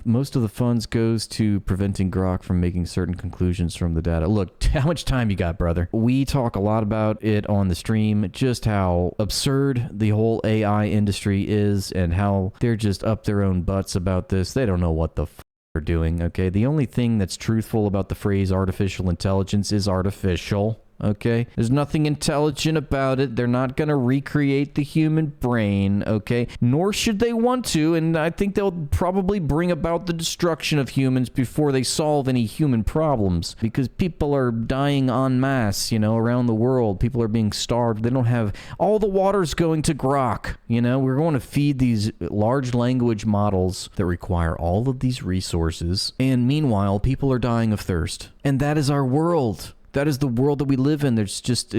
most of the funds goes to preventing Grok from making certain conclusions from the data. Look, how much time you got, brother? We talk a lot about it on the stream, just how absurd the whole AI industry is and how they're just up their own butts about this. They don't know what the are doing, okay? The only thing that's truthful about the phrase artificial intelligence is artificial. Okay, there's nothing intelligent about it. They're not going to recreate the human brain, okay? Nor should they want to, and I think they'll probably bring about the destruction of humans before they solve any human problems, because people are dying en masse, you know, around the world. People are being starved. They don't have... All the water's going to Grok, you know? We're going to feed these large language models that require all of these resources, and meanwhile, people are dying of thirst. And that is our world. That is the world that we live in. It's just,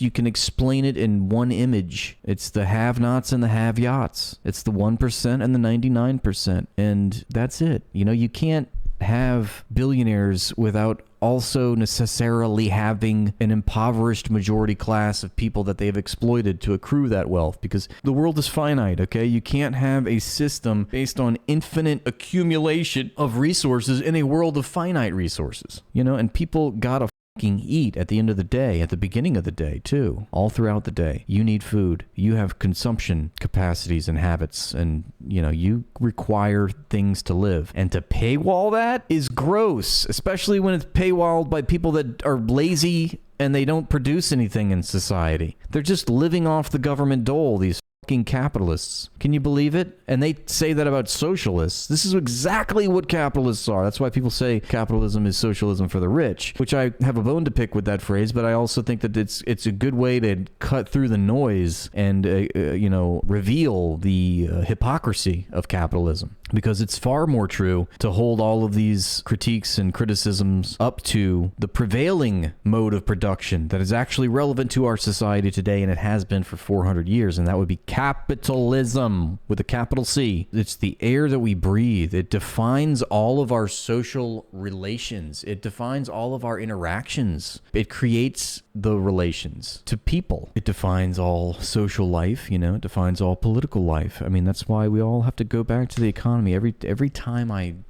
you can explain it in one image. It's the have-nots and the have-yachts. It's the 1% and the 99%. And that's it. You know, you can't have billionaires without also necessarily having an impoverished majority class of people that they've exploited to accrue that wealth, because the world is finite, okay? You can't have a system based on infinite accumulation of resources in a world of finite resources, you know? And people gotta eat at the end of the day, at the beginning of the day too, all throughout the day. You need food. You have consumption capacities and habits, and you know, you require things to live. And to paywall that is gross, especially when it's paywalled by people that are lazy and they don't produce anything in society. They're just living off the government dole, these fucking capitalists. Can you believe it? And they say that about socialists. This is exactly what capitalists are. That's why people say capitalism is socialism for the rich, which I have a bone to pick with that phrase, but I also think that it's a good way to cut through the noise and you know, reveal the hypocrisy of capitalism, because it's far more true to hold all of these critiques and criticisms up to the prevailing mode of production that is actually relevant to our society today, and it has been for 400 years, and that would be capitalism with a capital C. It's the air that we breathe. It defines all of our social relations. It defines all of our interactions. It creates the relations to people. It defines all social life, you know, it defines all political life. I mean, that's why we all have to go back to the economy. Every time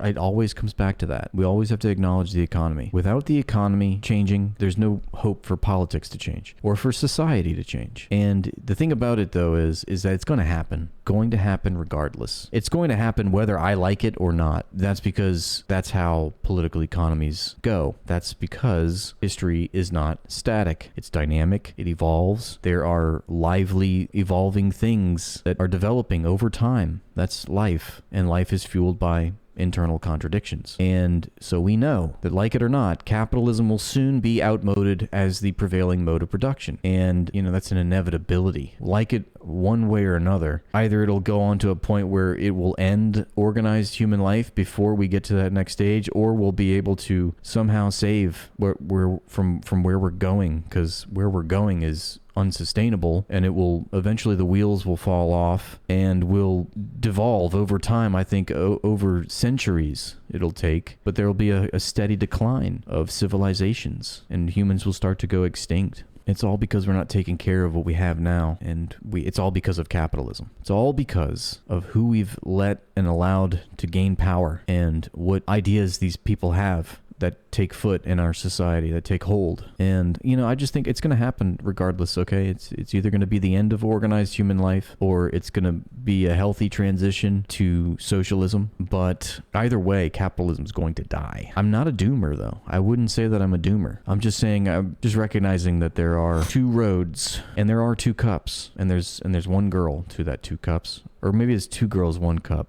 it always comes back to that. We always have to acknowledge the economy. Without the economy changing, there's no hope for politics to change or for society to change. And the thing about it, though, is that it's going to happen. Going to happen regardless. It's going to happen whether I like it or not. That's because that's how political economies go. That's because history is not static. It's dynamic. It evolves. There are lively, evolving things that are developing over time. That's life. And life is fueled by internal contradictions. And so we know that, like it or not, capitalism will soon be outmoded as the prevailing mode of production. And, you know, that's an inevitability. Like it one way or another, either it'll go on to a point where it will end organized human life before we get to that next stage, or we'll be able to somehow save from where we're going, because where we're going is unsustainable, and it will eventually, the wheels will fall off and will devolve over time. I think over centuries it'll take, but there will be a steady decline of civilizations, and humans will start to go extinct. It's all because we're not taking care of what we have now, and it's all because of capitalism. It's all because of who we've let and allowed to gain power, and what ideas these people have that take foot in our society, that take hold. And, you know, I just think it's going to happen regardless, okay? It's either going to be the end of organized human life, or it's going to be a healthy transition to socialism. But either way, capitalism is going to die. I'm not a doomer, though. I wouldn't say that I'm a doomer. I'm just saying, I'm just recognizing that there are two roads, and there are two cups, and there's one girl to that two cups. Or maybe it's two girls, one cup.